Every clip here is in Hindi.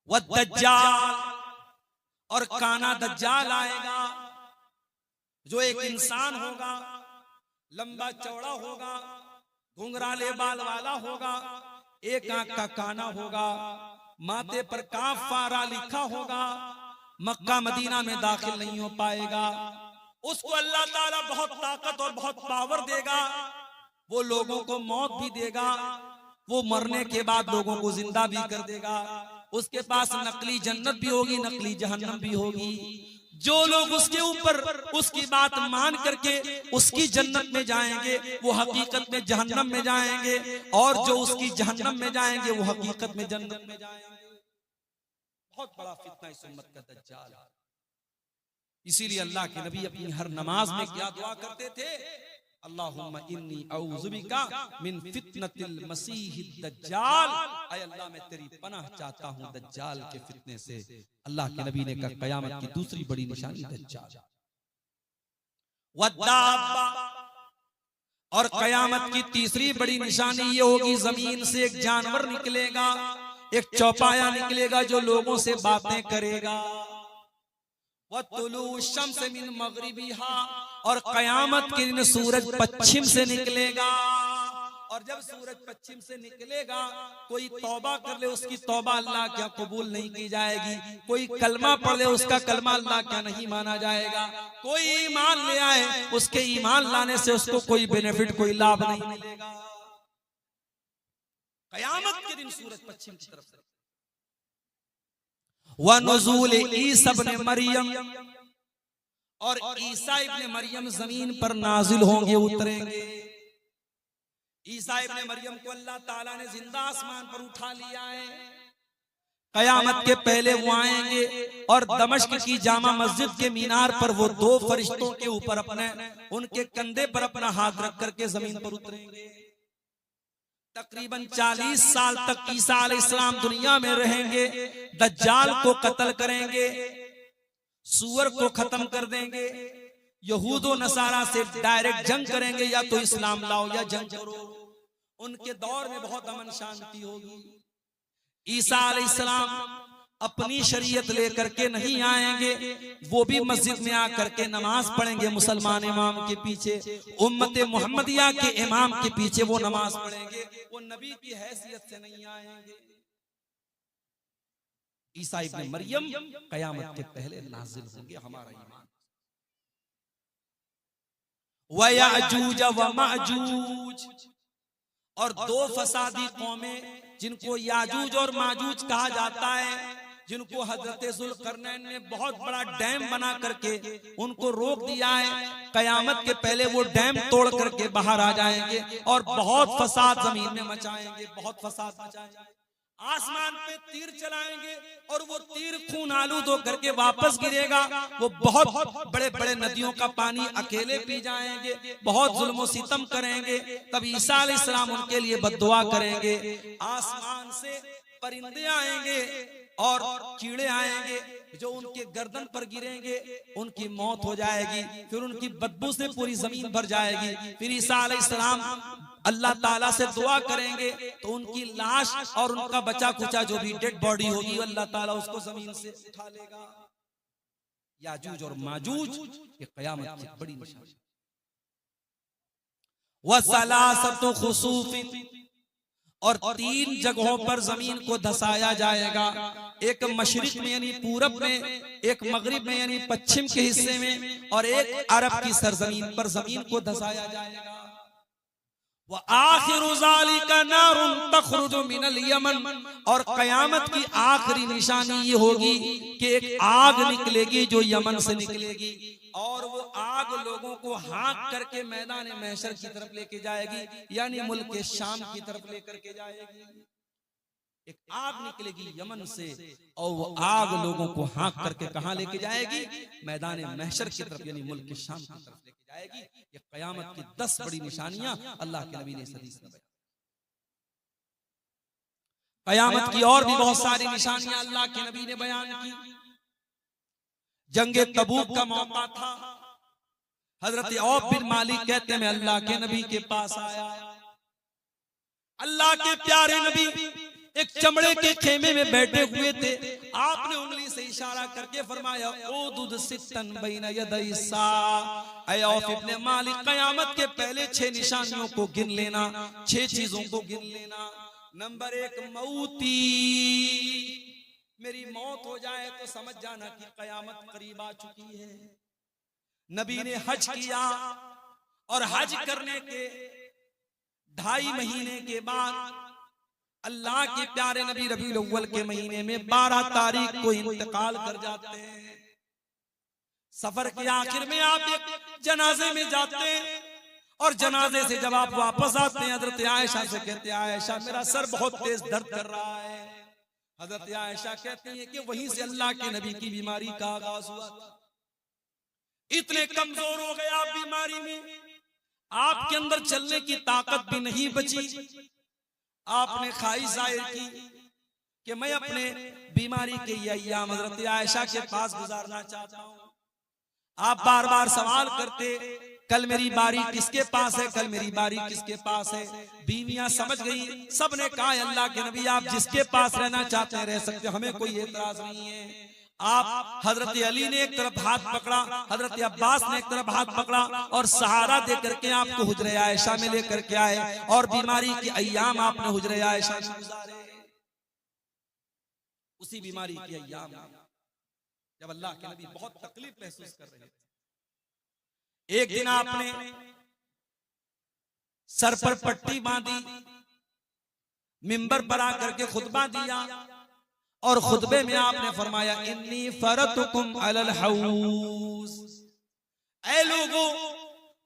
व दज्जाल, और काना दज्जाल आएगा, जो एक इंसान होगा, लंबा चौड़ा होगा, घुंघराले बाल वाला होगा, एक आंख का काना होगा, माथे पर काफारा लिखा होगा, मक्का मदीना में दाखिल नहीं हो पाएगा। उसको अल्लाह ताला बहुत ताकत और बहुत पावर देगा, वो लोगों को मौत भी देगा, वो मरने के बाद लोगों को जिंदा भी कर देगा। उसके पास नकली जन्नत भी होगी, नकली जहन्नम भी होगी। जो लोग उसके ऊपर उसकी बात मान करके उसकी जन्नत में जाएंगे, वो हकीकत में जहन्नम में जाएंगे, और जो उसकी जहन्नम में जाएंगे, वो हकीकत में जन्नत में जाएंगे। बहुत बड़ा फितना इस उम्मत का दज्जाल है। इसीलिए अल्लाह के नबी अपनी हर नमाज में क्या दुआ करते थे? अल्लाहुम्मा इन्नी औज़ु बिका मिन फितनतिल मसीहिद दज्जाल। ऐ अल्लाह, मैं तेरी पनाह चाहता हूँ दज्जाल के फितने से। अल्लाह के नबी ने कहा कयामत की दूसरी बड़ी निशानी दज्जाल। वद्दाब्बा, और कयामत की तीसरी बड़ी निशानी ये होगी, जमीन से एक जानवर निकलेगा, एक चौपाया निकलेगा जो लोगों से बातें करेगा। वतुलू शम्स मिन मगरिबिहा, और कयामत के दिन सूरज पश्चिम से निकलेगा। और जब सूरज पश्चिम से निकलेगा, कोई तौबा कर ले, उसकी तौबा अल्लाह क्या कबूल नहीं की जाएगी। कोई कलमा पढ़ ले, उसका कलमा अल्लाह क्या नहीं माना जाएगा। कोई ईमान ले आए, उसके ईमान लाने से उसको कोई बेनिफिट, कोई लाभ नहीं मिलेगा। कयामत के दिन सूरज पश्चिम की तरफ से। व नुज़ूल ईसा इब्न मरियम, और ईसा इब्न मरियम जमीन पर नाजिल होंगे, उतरेंगे। ईसा इब्न मरियम को अल्लाह ताला ने जिंदा आसमान पर उठा लिया है। कयामत के पहले वो आएंगे, और दमिश्क की जामा मस्जिद के मीनार पर वो दो फरिश्तों के ऊपर उनके कंधे पर अपना हाथ रख करके जमीन पर उतरेंगे। तकरीबन 40 साल तक ईसा अलैहिस्सलाम दुनिया में रहेंगे। दज्जाल को कत्ल करेंगे, सूअर को खत्म कर देंगे, यहूदो नसारा से डायरेक्ट जंग करेंगे, या तो इस्लाम लाओ या जंग करो। उनके दौर में बहुत अमन शांति होगी। ईसा अलैहिस्सलाम अपनी शरीयत लेकर के नहीं आएंगे, वो भी मस्जिद में आकर के नमाज पढ़ेंगे मुसलमान इमाम के पीछे, उम्मत मोहम्मदिया के इमाम के पीछे वो नमाज पढ़ेंगे। वो नबी की हैसियत से नहीं आएंगे। ईसा इब्न मरियम कयामत के पहले नाजिल होंगे, हमारा ईमान। व याजूज व माजूज, और दो फसादी कौमें जिनको याजूज और माजूज कहा जाता है, जिनको हजरत ज़ुल्करनैन ने बहुत बड़ा डैम बना करके उनको रोक दिया है। कयामत के पहले वो डैम तोड़ करके बाहर आ जाएंगे और बहुत फसाद जमीन में मचाएंगे, बहुत फसाद मचाएंगे। आसमान पे तीर चलाएंगे और वो तीर खून आलूद होकर के वापस गिरेगा। वो बहुत बड़े बड़े नदियों का पानी अकेले पी जाएंगे, बहुत जुल्म सितम करेंगे। तब ईसा अलैहिस्सलाम उनके लिए बद्दुआ करेंगे। आसमान से परिंदे आएंगे और कीड़े आएंगे जो उनके गर्दन पर गिरेंगे, उनकी मौत हो जाएगी। फिर उनकी बदबू से पूरी जमीन भर जाएगी। फिर ईसा अलैहिस्सलाम अल्लाह ताला से दुआ करेंगे तो उनकी लाश और उनका बचा कुचा जो भी डेड बॉडी होगी अल्लाह ताला उसको जमीन से उठा लेगा। याजूज और माजूज ये कयामत की बड़ी निशानी। वसलासतु खुसूफिन, और 3 जगहों पर जमीन को धसाया जाएगा। एक मशरिक में यानी पूरब में, एक मगरिब में यानी पश्चिम के हिस्से में, और एक अरब की सरजमीन पर जमीन को धसाया जाएगा। व आखिरु ज़ालिका नारुन तखरुजु मिनल यमन, और कयामत की आखिरी निशानी ये होगी कि एक आग निकलेगी जो यमन से निकलेगी, और वो आग लोगों को हाँक करके मैदान महशर की तरफ लेके जाएगी, यानी मुल्क शाम की तरफ लेकर के जाएगी। एक आग निकलेगी यमन से और वो आग लोगों को हाँक करके कहां लेके जाएगी? मैदान महशर की तरफ, यानी मुल्क शाम की तरफ लेके जाएगी। ये कयामत की 10 बड़ी निशानियां अल्लाह के नबी ने इस हदीस में बताई। कयामत की और भी बहुत सारी निशानियां अल्लाह के नबी ने बयान की। जंगे तबूक का मौका था। हजरत औफ बिन मालिक कहते हैं मैं अल्लाह के नबी के पास आया। अल्लाह के प्यारे नबी एक चमड़े के खेमे में बैठे हुए थे। आपने उंगली से इशारा करके फरमाया उदुद सित्तन बैना यदै सा, ऐ औफ इब्ने मालिक क़यामत के पहले 6 निशानियों को गिन लेना, 6 चीजों को गिन लेना। नंबर 1 मौती, मेरी मौत हो जाए तो समझ जाना कि क़यामत करीब आ चुकी है। नबी ने हज किया और हज करने के 2.5 महीने के बाद अल्लाह के प्यारे नबी रबीउल अव्वल के महीने में 12 तारीख को इंतकाल कर जाते हैं। सफर के आखिर में आप एक जनाजे में जाते हैं और जनाजे से जब आप वापस आते हैं हजरत आयशा से कहते हैं आयशा मेरा सर बहुत तेज दर्द कर रहा है। हजरत आयशा कहती है कि वहीं से अल्लाह के नबी की बीमारी का आगाज हुआ था। इतने कमजोर हो गए आप बीमारी में, आपके अंदर चलने की ताकत भी नहीं बची। आपने ख्वाहिश जाहिर की कि मैं अपने बीमारी के ये अय्याम हजरत आयशा के पास गुजारना चाहता हूं। आप बार बार सवाल करते कल मेरी बारी किसके पास है, कल मेरी बारी किसके पास है। बीवियां समझ गई, सबने कहा अल्लाह के नबी आप जिसके पास रहना चाहते हैं रह सकते, हमें कोई एतराज नहीं है। आप हजरत अली ने एक तरफ हाथ पकड़ा, हजरत अब्बास ने एक तरफ हाथ पकड़ा और सहारा दे करके आपको हुजरे आयशा में लेकर के आए और बीमारी के अय्याम आपने हुजरे आयशा में गुजारे। उसी बीमारी के अय्याम जब अल्लाह के नबी बहुत तकलीफ महसूस कर रहे थे, एक दिन आपने सर पर पट्टी बांधी, मिंबर पर आकर के खुतबा दिया और खुतबे में आपने फरमाया इन्नी फरतुकुम अलल हौज, ऐ लोगों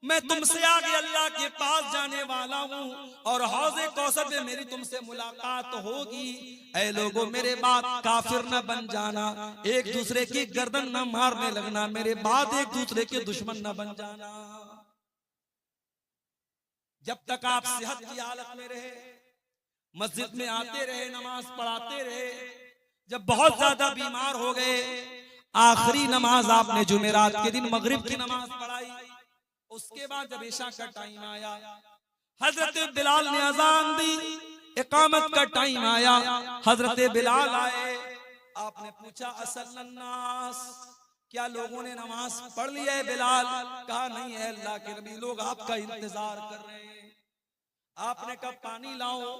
मैं तुमसे आगे अल्लाह के पास जाने वाला हूँ और हौज़े कौसर में मेरी तुमसे मुलाकात होगी। ऐ लोगों मेरे बाद काफिर न बन जाना, एक दूसरे की गर्दन न मारने लगना, मेरे बाद एक दूसरे के दुश्मन न बन जाना। जब तक आप सेहत की हालत में रहे, मस्जिद में आते रहे, नमाज पढ़ाते रहे, जब बहुत ज्यादा बीमार हो गए, आखिरी नमाज आपने जुमेरात के दिन मगरिब की नमाज पढ़ाई। उसके बाद जब इशा का टाइम आया, हजरत बिलाल ने अजान दी, इकामत का टाइम आया, हजरत बिलाल आए। आपने पूछा असल्लन्नास, क्या लोगों ने नमाज पढ़ ली है बिलाल? कहा नहीं है अल्लाह के नबी, लोग आपका इंतजार कर रहे हैं। आपने कहा पानी लाओ,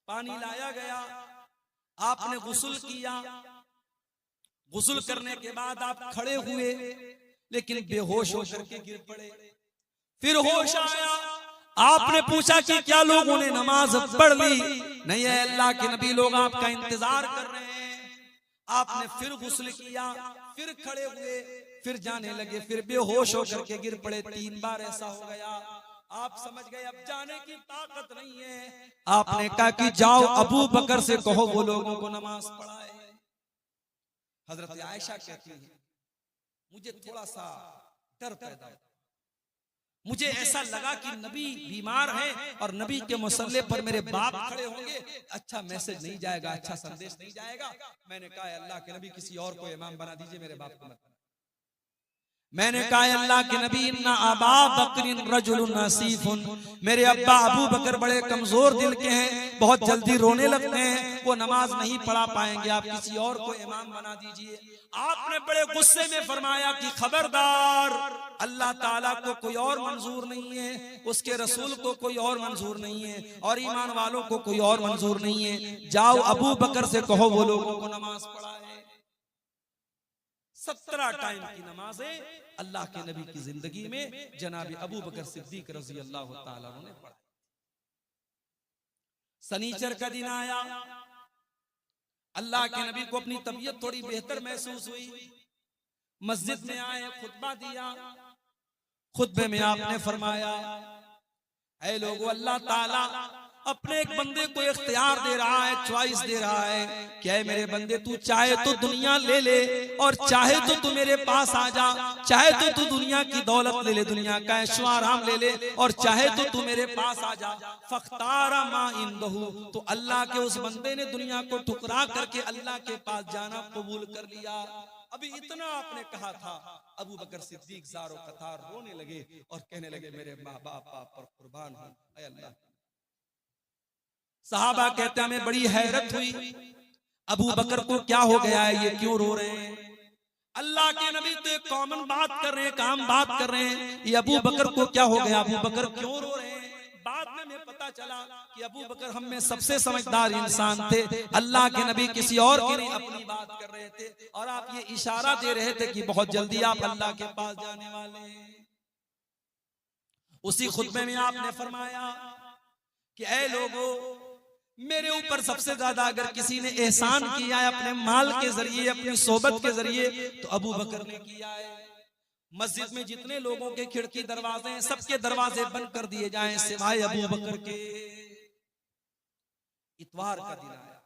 पानी लाया गया, आपने गुस्ल किया, गुस्ल करने के बाद आप खड़े हुए लेकिन बेहोश होकर के गिर पड़े। फिर होश आया, आपने पूछा कि क्या लोगों ने नमाज पढ़ ली? नहीं है अल्लाह के नबी, लोग आपका इंतजार कर रहे हैं। आपने फिर गुस्ल किया, फिर खड़े हुए, फिर जाने लगे, फिर बेहोश होकर के गिर पड़े। 3 बार ऐसा हो गया। आप समझ गए अब जाने की ताकत नहीं है। आपने कहा कि जाओ अबू बकर से कहो वो लोगों को नमाज पढ़ाए। हजरत आयशा कहती है मुझे थोड़ा सा डर पैदा हुआ, मुझे ऐसा लगा कि नबी बीमार है और नबी के मुसल्ले पर मेरे बाप खड़े होंगे, अच्छा मैसेज नहीं जाएगा, अच्छा संदेश नहीं जाएगा। मैंने कहा अल्लाह के नबी किसी और को इमाम बना दीजिए, मेरे बाप को मत। मैंने कहा अल्लाह के नबी इन्ना अबा बकरिन रजुलुन नसीफुन, मेरे अब्बा अबू बकर बड़े कमजोर दिल के हैं, बहुत जल्दी रोने लगते हैं, वो नमाज नहीं पढ़ा पाएंगे, आप किसी और को इमाम बना दीजिए। आपने बड़े गुस्से में फरमाया कि खबरदार, अल्लाह ताला को कोई और मंजूर नहीं है, उसके रसूल को कोई और मंजूर नहीं है और ईमान वालों को कोई और मंजूर नहीं है। जाओ अबू बकर से कहो वो लोगों को नमाज पढ़ाए। 17 टाइम की नमाजें अल्लाह के नबी की जिंदगी में जनाब अबू बकर सिद्दीक रजी अल्लाह ताला ने पढ़ा। सनीचर का दिन आया, अल्लाह के नबी को अपनी तबीयत थोड़ी बेहतर महसूस हुई, मस्जिद में आए, खुतबा दिया। खुतबे में आपने फरमाया ऐ लोगों, अल्लाह ताला अपने एक बंदे को इख्तियार दे रहा है, चॉइस दे रहा है। क्या है मेरे बंदे, तू चाहे तो दुनिया ले ले और चाहे तो तू मेरे पास आ जा, चाहे तो तू दुनिया की दौलत ले ले, दुनिया का ऐशो आराम ले ले और चाहे तो तू मेरे पास आ जा। फख्तारा मा इंदहु, तो अल्लाह के उस बंदे ने दुनिया को ठुकरा करके अल्लाह के पास जाना कबूल कर लिया। अभी इतना आपने कहा था, अबू बकर सिद्दीक ज़ारो कतार रोने लगे और कहने लगे मेरे माँ बाप पर कुर्बान हूं, ऐ अल्लाह। सहाबा कहते हमें बड़ी हैरत हुई, अबू बकर को क्या हो गया है, ये क्यों रो रहे हैं? अल्लाह के नबी तो एक कॉमन बात कर रहे हैं, काम बात कर रहे हैं, ये अबू बकर को क्या हो गया, अबू बकर क्यों रो रहे हैं? बाद में हमें पता चला कि अबू बकर हम में सबसे समझदार इंसान थे। अल्लाह के नबी किसी और की नहीं अपनी बात कर रहे थे, और आप ये इशारा दे रहे थे कि बहुत जल्दी आप अल्लाह के पास जाने वाले हैं। उसी खुतबे में आपने फरमाया कि ऐ लोगों, मेरे ऊपर सबसे ज्यादा अगर किसी ने एहसान किया है अपने माल के जरिए, अपनी सोबत के जरिए, तो अबू बकर ने किया है। मस्जिद में जितने लोगों के खिड़की दरवाजे हैं, सबके दरवाजे बंद कर दिए जाएं सिवाय अबू बकर के। इतवार का दिन आया,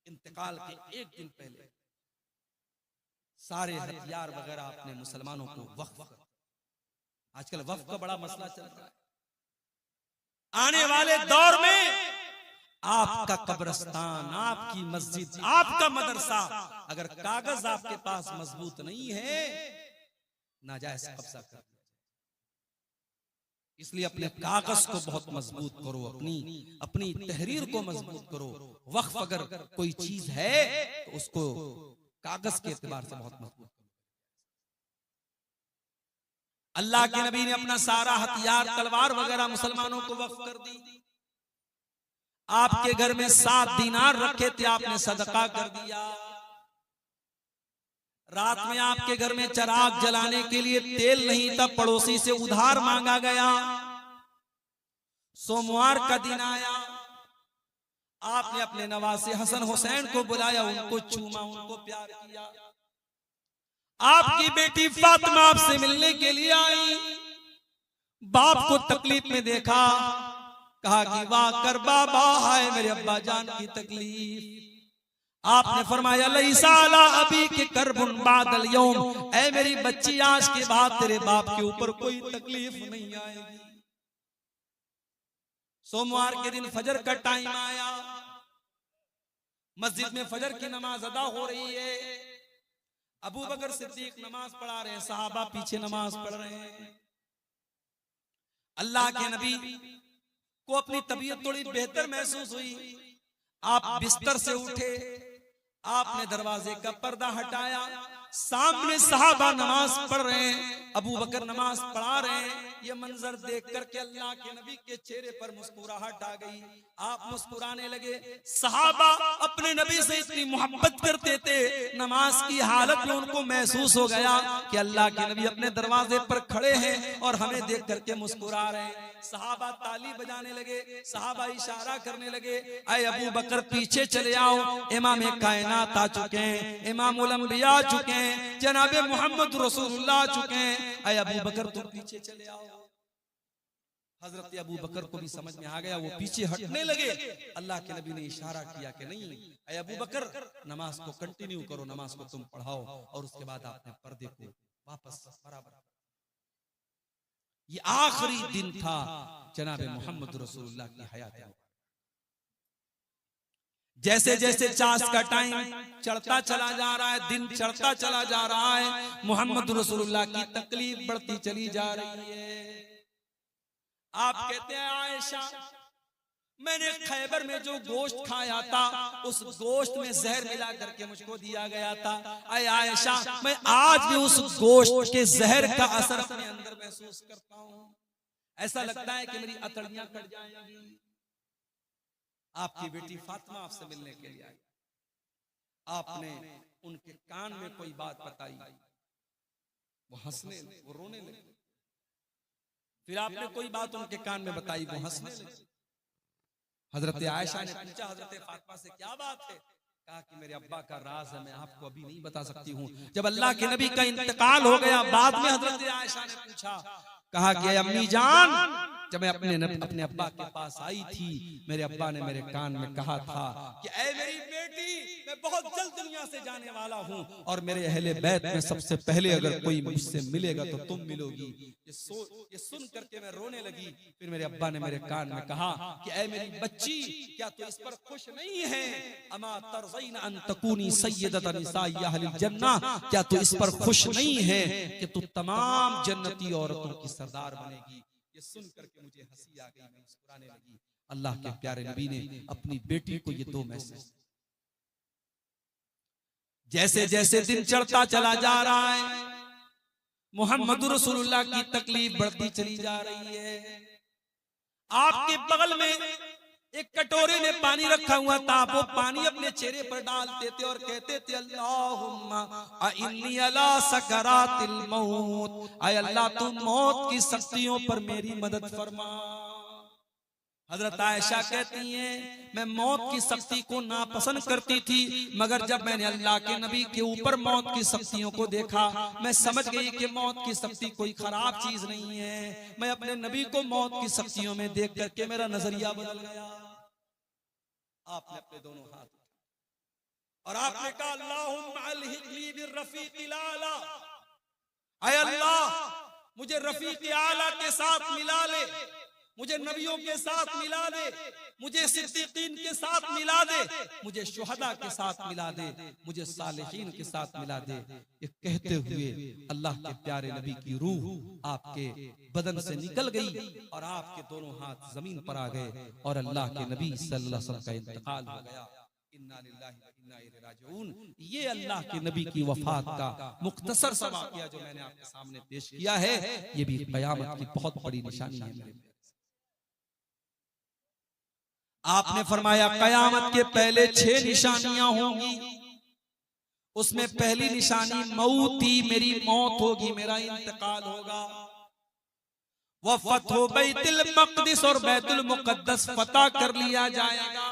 इंतकाल के एक दिन पहले सारे हथियार वगैरह आपने मुसलमानों को वक्फ कर। आजकल वक्फ का बड़ा मसला चल रहा है। आने वाले दौर में आपका कब्रिस्तान, आपकी मस्जिद, आपका मदरसा, अगर कागज आपके पास मजबूत नहीं है, नाजायज कब्जा कर। इसलिए अपने कागज को बहुत मजबूत करो, अपनी तहरीर को मजबूत करो। वक्फ अगर कोई चीज है तो उसको कागज के एतबार से बहुत मजबूत करो। अल्लाह के नबी ने अपना सारा हथियार, तलवार वगैरह मुसलमानों को वक्फ कर दी। आपके घर में 7 दीनार रखे थे, आपने सदका कर दिया। रात में आपके घर में चिराग जलाने के लिए तेल नहीं था, पड़ोसी से उधार मांगा गया। सोमवार का दिन आया, आपने अपने नवासे हसन हुसैन को बुलाया, उनको चूमा, उनको प्यार किया। आपकी बेटी फातिमा आपसे मिलने के लिए आई, बाप को तकलीफ में देखा, कहा कि वाह कर बाबा, हाय मेरे अब्बा जान की तकलीफ। आपने फरमाया लैसा अला अबी के करबुन बादल यौम, ऐ मेरी बच्ची आज के बाद तेरे बाप के ऊपर कोई तकलीफ नहीं आएगी। सोमवार के दिन फजर का टाइम आया, मस्जिद में फजर की नमाज अदा हो रही है। अबू बकर सिद्दीक नमाज पढ़ा रहे हैं, सहाबा पीछे नमाज पढ़ रहे हैं। अल्लाह के नबी को अपनी तबीयत थोड़ी बेहतर महसूस हुई। आप बिस्तर से उठे, आपने दरवाजे का पर्दा हटाया, सामने सहाबा नमाज पढ़ रहे हैं, अबू बकर नमाज पढ़ा रहे हैं। ये मंजर देख करके अल्लाह के नबी के चेहरे पर मुस्कुराहट आ गई, आप मुस्कुराने लगे। सहाबा अपने नबी से इतनी मोहब्बत करते थे, नमाज की हालत में उनको महसूस हो गया कि अल्लाह के नबी अपने दरवाजे पर खड़े हैं और हमें देख करके मुस्कुरा रहे हैं। सहाबा ताली बजाने लगे, सहाबा इशारा करने लगे, ऐ अबू बकर पीछे चले आओ, इमाम कायनात आ चुके हैं, इमामुल अंबिया आ चुके हैं, जनाबे मोहम्मद रसूलुल्लाह आ चुके हैं, ऐ अबू बकर तुम पीछे चले आओ। हजरत अबू बकर को भी समझ में आ गया, वो पीछे हटने लगे। अल्लाह के नबी ने इशारा किया कि नहीं, ऐ अबू बकर नमाज को कंटिन्यू करो, नमाज को तुम पढ़ाओ। और उसके बाद आपने पर्दे को वापस बराबर। ये आखिरी दिन था जनाबे मोहम्मद रसूलुल्लाह की हयात में। जैसे जैसे चाश का टाइम चढ़ता चला जा रहा है, दिन चढ़ता चला जा रहा है, मोहम्मद रसूलुल्लाह की तकलीफ बढ़ती चली जा रही है। आप कहते हैं आयशा, मैंने खैबर में जो गोश्त खाया था, उस गोश्त में जहर मिला करके मुझको दिया गया था। ऐ आयशा, मैं आज भी उस गोश्त के जहर का असर अपने अंदर महसूस करता हूँ। ऐसा लगता है कि मेरी अतड़ियां कट जाएंगी। आपकी बेटी फातिमा आपसे मिलने के लिए आई, आपने उनके कान में कोई बात बताई, वो हंसने, वो रोने लगे। फिर आपने कोई बात उनके कान में बताई, वो हंसने लगे। हजरत आयशा ने पूछा, हजरत फातिमा से क्या बात है? कहा कि मेरे अब्बा का राज है, मैं आपको अभी नहीं बता सकती हूँ। जब अल्लाह के नबी का इंतकाल हो गया, बाद में हजरत आयशा ने पूछा, कहा कि अम्मी जान, जब मैं अपने अब्बा के पास आई थी, मेरे अब्बा ने मेरे कान में कहा था कि ऐ मेरी बेटी, मैं बहुत जल्द दुनिया से जाने वाला हूँ और मेरे अहले बैत में सबसे पहले अगर कोई मुझसे मिलेगा तो तुम मिलोगी। ये सुन करके मैं रोने लगी। फिर मेरे अब्बा ने मेरे कान में कहा कि ऐ मेरी बच्ची, क्या तू इस पर खुश नहीं है? अमा तरज़ीन अन तकूनी सय्यदत निसाई अहलिल जन्नह, क्या तू इस पर खुश नहीं है कि तू तमाम जन्नती औरतों की सरदार बनेगी? ये सुन करके मुझे हंसी आ गई, मैं मुस्कुराने लगी। अल्लाह के प्यारे नबी ने अपनी बेटी को ये 2 मैसेज, जैसे जैसे दिन चढ़ता चला जा रहा है, मोहम्मद रसूलुल्लाह की तकलीफ बढ़ती चली जा रही है। आपके बगल में एक कटोरे में पानी रखा हुआ था, आप वो पानी अपने चेहरे पर डालते थे और कहते थे अल्लाहुम्मा इन्नी अला सकरातिल मौत, आय अल्लाह तू मौत की सख्तियों पर मेरी मदद फरमा। हजरत आयशा कहती हैं मैं मौत की सख्ती को नापसंद करती थी, मगर जब मैंने अल्लाह के नबी के ऊपर मौत की सख्तियों को देखा, मैं समझ गई कि मौत की सख्ती कोई खराब चीज नहीं है। मैं अपने नबी को मौत की सख्तियों में देख करके मेरा नजरिया बदल गया। आपने अपने दोनों हाथ और आपने कहा अल्लाहुम्मा अलहिक़नी बिर्रफ़ीक़िल आला, ऐ अल्लाह मुझे रफीक आला के साथ मिला ले, मुझे नबियों के साथ मिला दे, मुझे सिद्दीकीन के साथ मिला दे, मुझे शुहदा के साथ मिला दे, मुझे सालिहीन के साथ मिला दे। ये कहते हुए अल्लाह के प्यारे नबी की रूह आपके बदन से निकल गई और आपके दोनों हाथ जमीन पर आ गए और अल्लाह के नबी सल्लल्लाहु अलैहि वसल्लम का इंतकाल हो गया। इन्ना लिल्लाहि व इन्ना इलैहि राजिऊन। ये अल्लाह के नबी की वफात का मुख्तसर सा वाक़या जो मैंने आपके सामने पेश किया है, ये भी क़यामत की बहुत बड़ी निशानी है। आपने फरमाया क़यामत के पहले 6 निशानियां होंगी, उसमें पहली निशानी मौत ही, मेरी मौत होगी, मेरा इंतकाल होगा। वह फतह बैतुल मक़दिस, और बैतुल मुक़द्दस फतह कर लिया जाएगा।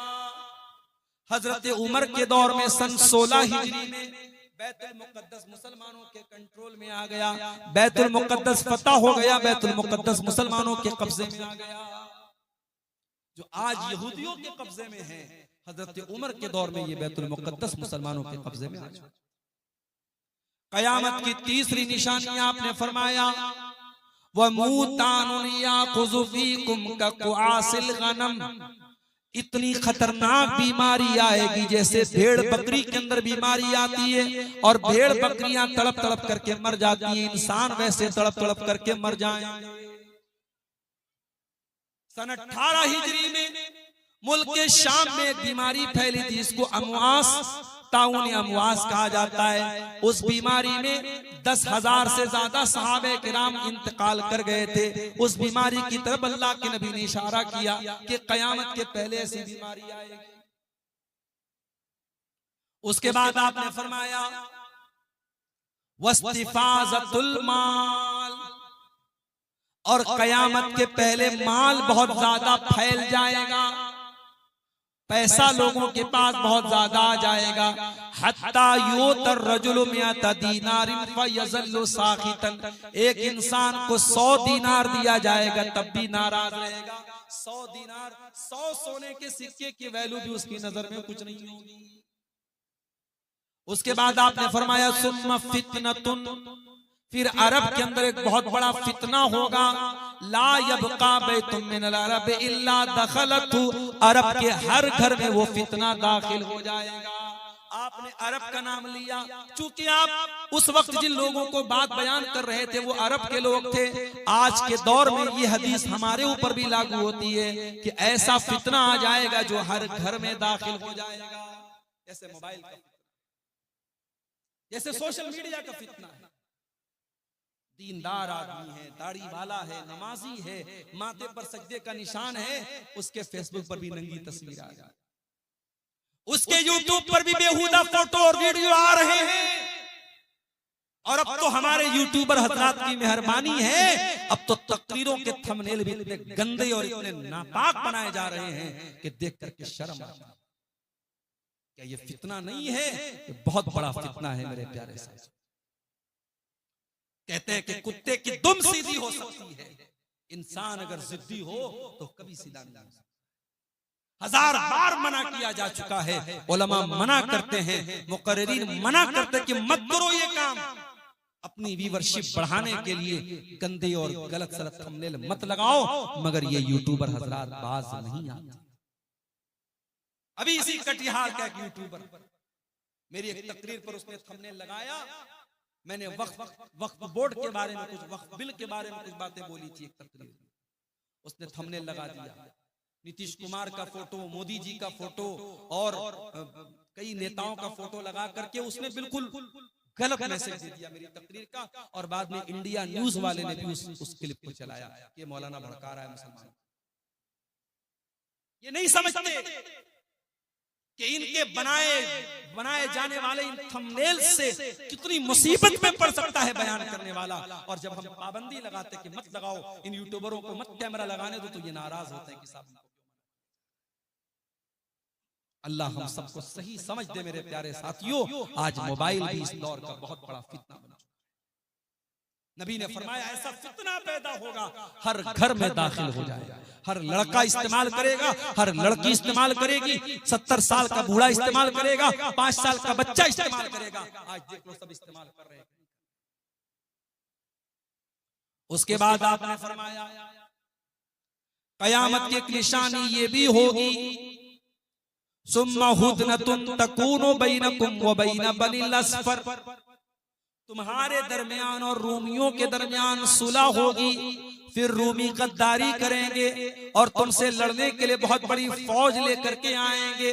हजरत उमर के दौर में सन 16 हिजरी में बैतुल मुक़द्दस मुसलमानों के कंट्रोल में आ गया, बैतुल मुक़द्दस फतह हो गया, बैतुल मुक़द्दस मुसलमानों के कब्जे में आ गया। जो आज यहूदियों के कब्जे में है, हजरत उमर के दौर में ये बैतुल मुक़द्दस मुसलमानों के कब्जे में आ गया। क़यामत की तीसरी निशानी आपने फरमाया वमूतानुन याख़ुज़ु फ़ीकुम कक़ुआसिल गनम, इतनी खतरनाक बीमारी आएगी जैसे भेड़ बकरी के अंदर बीमारी आती है और भेड़ बकरियां तड़प तड़प करके मर जाती हैं, इंसान वैसे तड़प तड़प करके मर जाएंगे। सन 18 हिजरी में मुल्क के शाम में एक बीमारी फैली थी, इसको अमवास, ताउन अमवास कहा जाता है। उस बीमारी में 10,000 से ज्यादा सहाबे किराम इंतकाल कर गए थे। उस बीमारी की तरफ अल्लाह के नबी ने इशारा किया कि क़यामत के पहले ऐसी बीमारी आएगी। उसके बाद आपने फरमाया वस्तिफाज़तुल माल, और क़यामत के पहले माल बहुत ज्यादा फैल जाएगा, पैसा लोगों के पास बहुत ज्यादा आ जाएगा। हत्ता युतर रजुलु मिअता दीनारिन फयज़ल्लु साखितन, एक इंसान को 100 दीनार दिया जाएगा तब भी नाराज रहेगा। 100 दीनार, 100 सोने के सिक्के की वैल्यू भी उसकी नजर में कुछ नहीं होगी। उसके बाद आपने फरमाया सुम्मा फितनतुन, फिर अरब के अंदर एक बहुत बड़ा फितना होगा। ला यबका बैतुम मिनल अरब इल्ला दखलतहु, अरब के हर घर में वो फितना दाखिल हो जाएगा। आपने अरब का नाम लिया, चूंकि आप उस वक्त जिन लोगों को बात बयान कर रहे थे वो अरब के लोग थे। आज के दौर में ये हदीस हमारे ऊपर भी लागू होती है कि ऐसा फितना आ जाएगा जो हर घर में दाखिल हो जाएगा। जैसे मोबाइल का, जैसे सोशल मीडिया का फितना है। दीनदार आदमी है, दाढ़ी वाला है, नमाजी है, माथे पर सजदे का निशान है, उसके फेसबुक पर भी नंगी तस्वीर आ जाए, उसके यूट्यूब पर भी बेहुदा फोटो और वीडियो आ रहे हैं। और अब तो हमारे यूट्यूबर हजरात की मेहरबानी है, अब तो तकरीरों के थंबनेल भी इतने गंदे और इतने नापाक बनाए जा रहे हैं कि देख करके शर्म आता है। क्या ये फितना नहीं है? ये बहुत बड़ा फितना है मेरे प्यारे साहब। कहते हैं कि कुत्ते की दुम सीधी हो सकती है, इंसान अगर जिद्दी हो तो कभी सीधा नहीं हो सकता। 1000 बार मना किया जा चुका है, उलमा मना करते हैं, मुकर्रिरीन मना करते हैं कि मत करो ये काम। अपनी व्यूअरशिप बढ़ाने के लिए गंदे और गलत सलत थंबनेल मत लगाओ, मगर ये यूट्यूबर हजरात बाज नहीं आते। अभी इसी कटिहार का एक यूट्यूबर, मेरी एक तकरीर पर उसने थंबनेल लगाया, मैंने वक्फ बोर्ड के बारे में कुछ, वक्फ बिल के बारे में कुछ बातें बोली थी एक तकरीर में, उसने थंबनेल लगा दिया नीतीश कुमार का फोटो, मोदी जी का फोटो और कई नेताओं का फोटो लगा करके उसने बिल्कुल गलत मैसेज दे दिया मेरी तकरीर का, और बाद में इंडिया न्यूज वाले ने भी उस क्लिप को चलाया कि मौलाना भड़का रहा है मुसलमान। ये नहीं समझते कि इनके बनाए जाने वाले इन थंबनेल से कितनी मुसीबत में पड़ सकता है बयान करने वाला। और जब हम पाबंदी लगाते कि मत लगाओ इन यूट्यूबरों को, मत कैमरा लगाने दो, तो ये नाराज होते हैं कि साहब। अल्लाह हम सबको सही समझ दे मेरे प्यारे साथियों। आज मोबाइल भी इस दौर का बहुत बड़ा फितना बना। नबी ने फरमाया ऐसा फितना पैदा होगा हर घर में दाखिल हो जाएगा। हर लड़का इस्तेमाल करेगा, हर लड़की इस्तेमाल करेगी, 70 साल का बूढ़ा इस्तेमाल करेगा, 5 साल का बच्चा इस्तेमाल करेगा। आज देख लो सब इस्तेमाल कर रहे हैं। उसके बाद आपने फरमाया कयामत की एक निशानी ये भी होगी, सुम्मा हुदनतुन तकूनु बैनकुम व बैन बनिल अस्फर, तुम्हारे दरमियान और रूमियों के दरमियान सुलह होगी। फिर रूमी गद्दारी करेंगे और तुमसे लड़ने के लिए बहुत बड़ी फौज लेकर के आएंगे।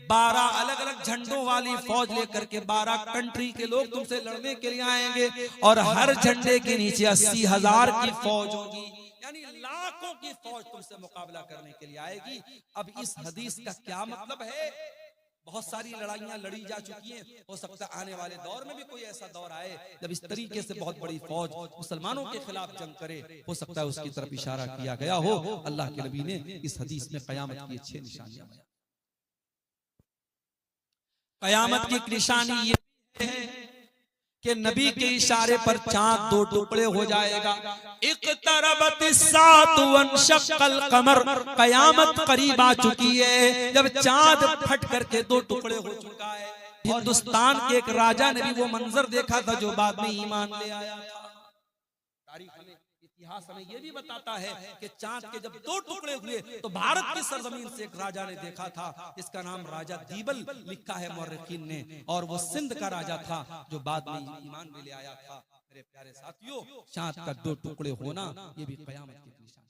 12 अलग अलग झंडों वाली फौज लेकर के 12 कंट्री के लोग तुमसे लड़ने के लिए आएंगे, और हर झंडे के नीचे 80,000 की फौज होगी, यानी लाखों की फौज तुमसे मुकाबला करने के लिए आएगी। अब इस हदीस का क्या मतलब है? बहुत सारी लड़ाइयां लड़ी जा चुकी हैं, हो सकता है आने वाले दौर में भी कोई ऐसा दौर आए जब इस तरीके से बहुत बड़ी फौज मुसलमानों के खिलाफ जंग करे। हो सकता है उसकी तरफ इशारा किया गया हो। अल्लाह के नबी ने इस हदीस में कयामत की 6 निशानियां बताई। कयामत की एक निशानी ये है कि नबी के इशारे पर चांद 2 टुकड़े हो जाएगा। इक़्तरबतिस्साअतु वंशक़्क़ल क़मर, कयामत करीब आ चुकी है जब चांद फट करके 2 टुकड़े हो चुका है। हिंदुस्तान के एक राजा ने भी वो मंजर देखा था जो बाद में ईमान ले आया था। तारीख में, इतिहास हमें ये भी बताता है कि चांद के जब 2 टुकड़े हुए तो भारत की सरजमीन से एक राजा ने देखा था, इसका नाम राजा दीबल लिखा है मुअर्रिखीन ने, और वो सिंध का राजा था जो बाद में ईमान में ले आया था। मेरे प्यारे साथियों, चांद का 2 टुकड़े होना ये भी कयामत की निशानी।